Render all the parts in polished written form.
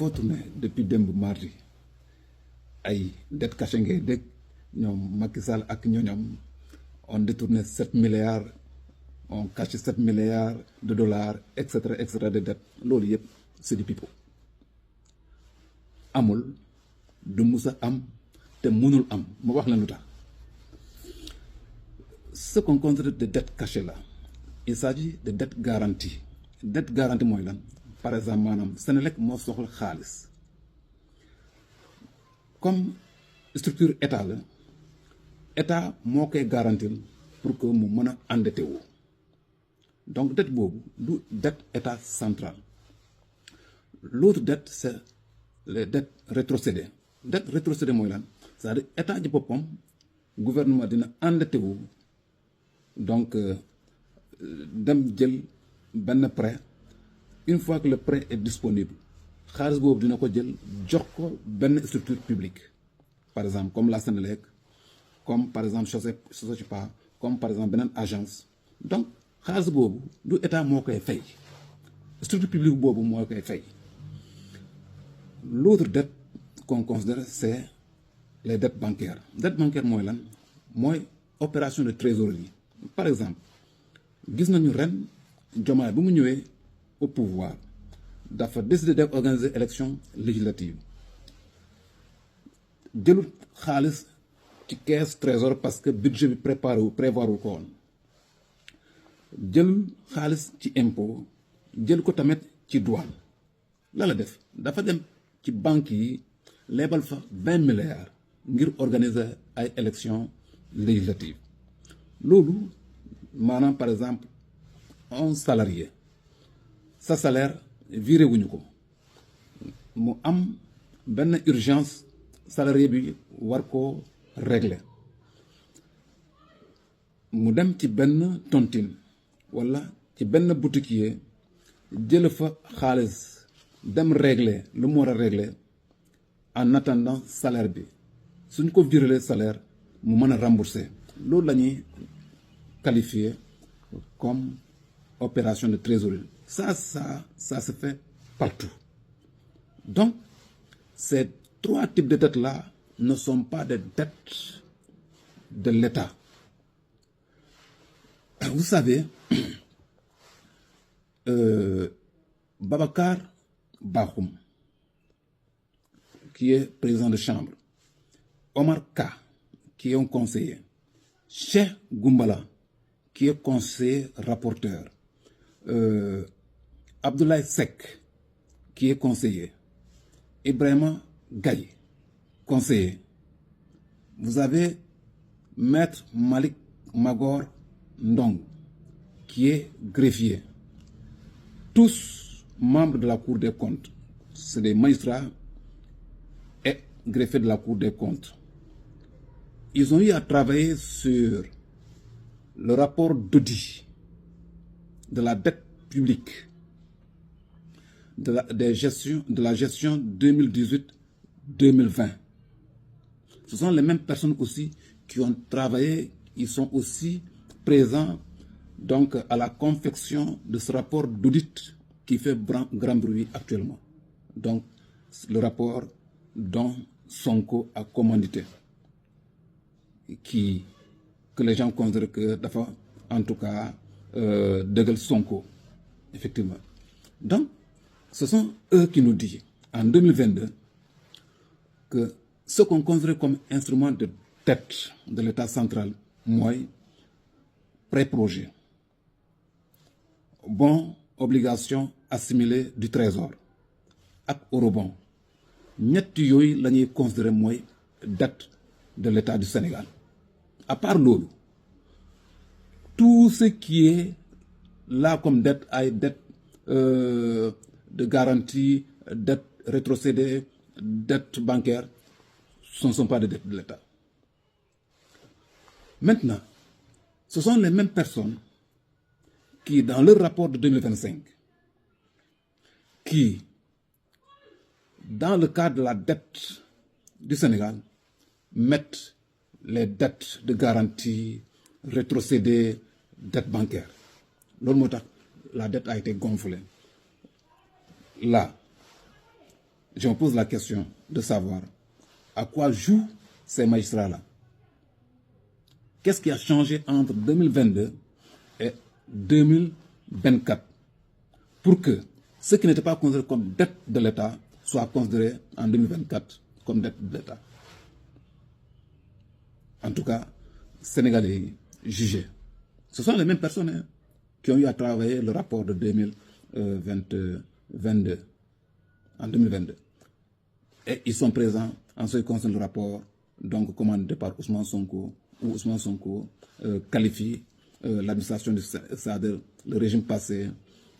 foo tourné depuis démb mardi ay dette cachée ngay dégg ñoom Macky Sall ak ñooñam on détourné 7 milliards on caché 7 milliards de dollars et cetera de dette loolu yëpp c'est du pipeau amul du musa am te mënul am ma wax la lu tax ce qu'on considère de dette cachée là il s'agit de dette garantie mooy lan par exemple maanaam Senelec moo soxla xaalis comme structure état la état moo koy garantir pour que mu mën a endetté wu donc dette boobu du dette état central l'autre dette c'est les dettes rétrocédées dette rétrocédée mooy lan c'est-à-dire état ji boppam gouvernement dina endetté wu donc dem jël benn prêt une fois que le prêt est disponible xaalis boobu dina ko jël jox ko benn structure publique par exemple comme la Sénélec comme par exemple Sosepa comme par exemple beneen agence donc xaalis boobu du état moo koy fay structure publique boobu moo koy fay l'autre dette qu'on considère c'est les dettes bancaires mooy lan mooy opération de trésorerie par exemple gis nañu ren Diomaye bu mu ñëwee au pouvoir dafa décider d'organiser élection législative jëlut xaalis ci caisse trésor parce que budget bi prévoir wu ko woon jël xaalis ci impôt jël ko tamit ci douane la def dafa dem ci banque yi lebal fa 20 milliards ngir organiser ay élection législative loolu maanaam par exemple un salarié sa salaire viré wuñu ko mu am benn urgence salarié bi war koo régler mu dem ci benn tontine walla ci benn boutiquier jël fa xaalis dem régler lu mu war a régler en attendant salaire bi suñ ko virelee salaire mu mën a rembourser loolu la ñuy qualifier comme opération de trésorerie ça se fait partout donc ces trois types de dettes là ne sont pas des dettes de l'État. Vous savez, Babacar Bakhoum, qui est président de chambre, Omar Ka, qui est un conseiller, Cheikh Goumbala, qui est conseiller rapporteur, Abdoulaye Seck, qui est conseiller, Ibrahima Gaye, conseiller. Vous avez Maître Malik Magor Ndong, qui est greffier. Tous membres de la Cour des comptes. C'est des magistrats et greffiers de la Cour des comptes. Ils ont eu à travailler sur le rapport d'audit de la dette publique, de la gestion 2018-2020. Ce sont les mêmes personnes aussi qui ont travaillé, ils sont aussi présents donc à la confection de ce rapport d'audit qui fait grand bruit actuellement. Donc le rapport dont Sonko a commandité, que les gens considèrent que dafa en tout cas dëggal Sonko, effectivement. Donc ce sont eux qui nous disent en 2022 que ce qu'on considère comme instrument de dette de l'État central, mooy pré-projet, bon obligation assimilée du trésor ak eurobond, ñett yooyu la ñuy considérer mooy dette de l'État du Sénégal. À part loolu, tout ce qui est là comme dette ay dette de garantie, dette rétrocédée, dette bancaire, ce ne sont pas des dettes de l'État. Maintenant, ce sont les mêmes personnes qui, dans leur rapport de 2025, qui, dans le cadre de la dette du Sénégal, mettent les dettes de garantie, rétrocédées, dettes bancaires. La dette a été gonflée. Là, je me pose la question de savoir à quoi jouent ces magistrats-là. Qu'est-ce qui a changé entre 2022 et 2024 pour que ce qui n'était pas considéré comme dette de l'État soit considéré en 2024 comme dette de l'État? En tout cas, Sénégalais jugés. Ce sont les mêmes personnes qui ont eu à travailler le rapport de 2022, en 2022. Et ils sont présents en ce qui concerne le rapport donc commandé par Ousmane Sonko, où Ousmane Sonko qualifie l'administration du SADR, le régime passé,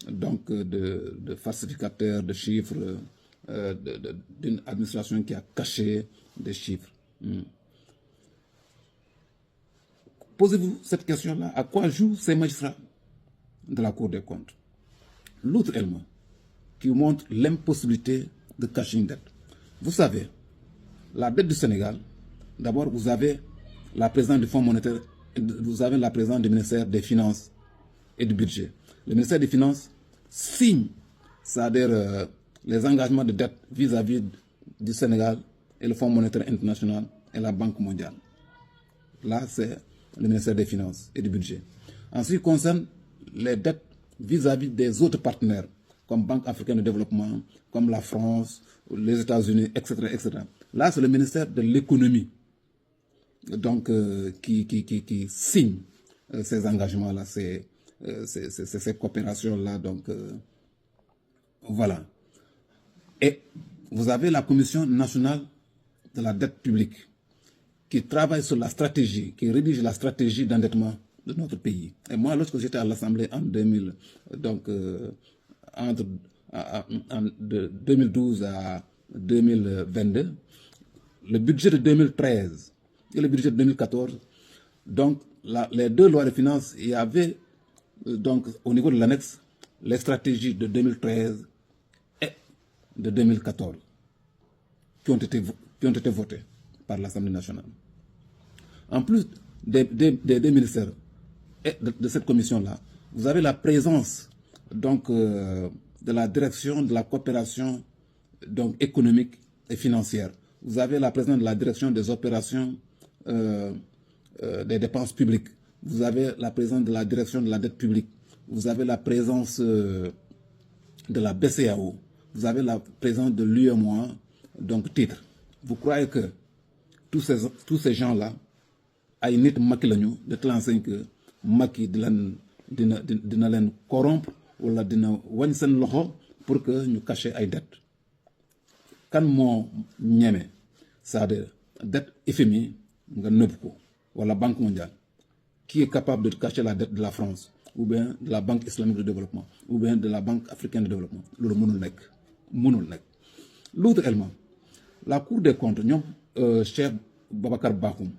donc de falsificateur de chiffres, d'une administration qui a caché des chiffres. Posez-vous cette question-là, à quoi jouent ces magistrats de la Cour des comptes? L'autre élément qui montre l'impossibilité de cacher une dette. Vous savez, la dette du Sénégal, d'abord vous avez la présidence du Fonds monétaire, vous avez la présidence du ministère des Finances et du Budget. Le ministère des Finances signe, c'est-à-dire les engagements de dette vis-à-vis du Sénégal et le Fonds monétaire international et la Banque mondiale. Là, c'est le ministère des Finances et du Budget. En ce qui concerne les dettes vis-à-vis des autres partenaires, comme Banque africaine de développement, comme la France, les États-Unis, etc., etc. Là, c'est le ministère de l'économie donc, qui signe ces engagements-là, ces coopérations-là. Donc, voilà. Et vous avez la Commission nationale de la dette publique qui travaille sur la stratégie, qui rédige la stratégie d'endettement de notre pays. Et moi, lorsque j'étais à l'Assemblée en 2000, donc de 2012 à 2022, le budget de 2013 et le budget de 2014, donc les deux lois de finances, il y avait donc au niveau de l'annexe les stratégies de 2013 et de 2014 qui ont été votées par l'Assemblée nationale. En plus des ministères et de cette commission-là, vous avez la présence donc, de la direction de la coopération donc, économique et financière. Vous avez la présence de la direction des opérations des dépenses publiques. Vous avez la présence de la direction de la dette publique. Vous avez la présence de la BCEAO. Vous avez la présence de l'UEMOA, donc titre. Vous croyez que tous ces gens-là, ay nit Macky lañu de te l'enseigne que Macky dina leen corrompre wala dina wañ seen loxo pour que ñu cacher ay dettes. Kan moo ñeme c'est-à-dire dette FMI nga nëbb ko wala Banque mondiale qui est capable de cacher la dette de la France ou bien de la Banque islamique de développement ou bien de la Banque africaine de développement. Loolu mënul nekk. L'autre élément, la Cour des comptes ñoom Cheikh Babacar Bakhoum,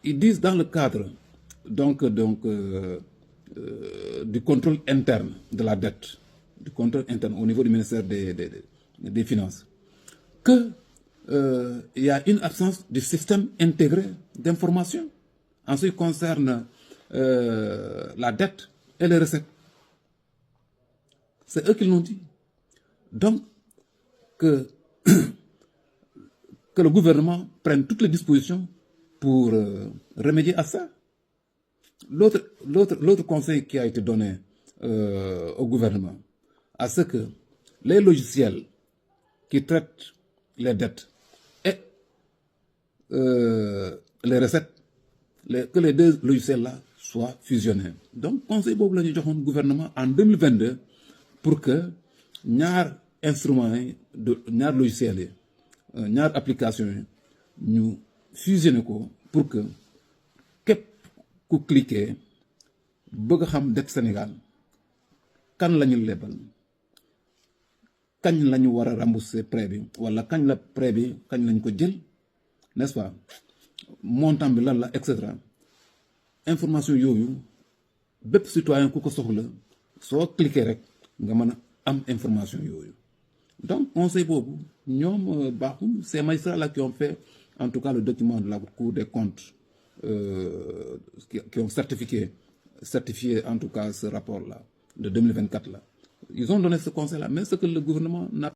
ils disent dans le cadre donc du contrôle interne de la dette, du contrôle interne au niveau du ministère des Finances, qu'il y a une absence du système intégré d'information en ce qui concerne la dette et les recettes. C'est eux qui l'ont dit. Donc, que le gouvernement prenne toutes les dispositions pour remédier à ça. L'autre conseil qui a été donné au gouvernement, à ce que les logiciels qui traitent les dettes et les recettes, que les deux logiciels-là soient fusionnés. Donc, conseil boobu la ñu joxoon gouvernement en 2022 pour que ñaar instruments yi ñaar logiciels yi ñaar applications yi ñu fusionné ko pour que képp ku cliquer bëgg a xam dette Sénégal kan la ñu lebal kañ la ñu war a rembourser prêt bi wala kañ la prêt bi kañ lañ ko jël, n'est-ce pas, montant bi lan la et cetera. Information yooyu bépp citoyen ku ko soxla soo cliquer rek nga mën a am information yooyu. Donc conseil boobu ñoom Bakhoum, ces magistrats-là qui ont fait en tout cas le document de la Cour des comptes qui ont certifié en tout cas ce rapport-là de 2024-là, ils ont donné ce conseil-là, mais ce que le gouvernement n'a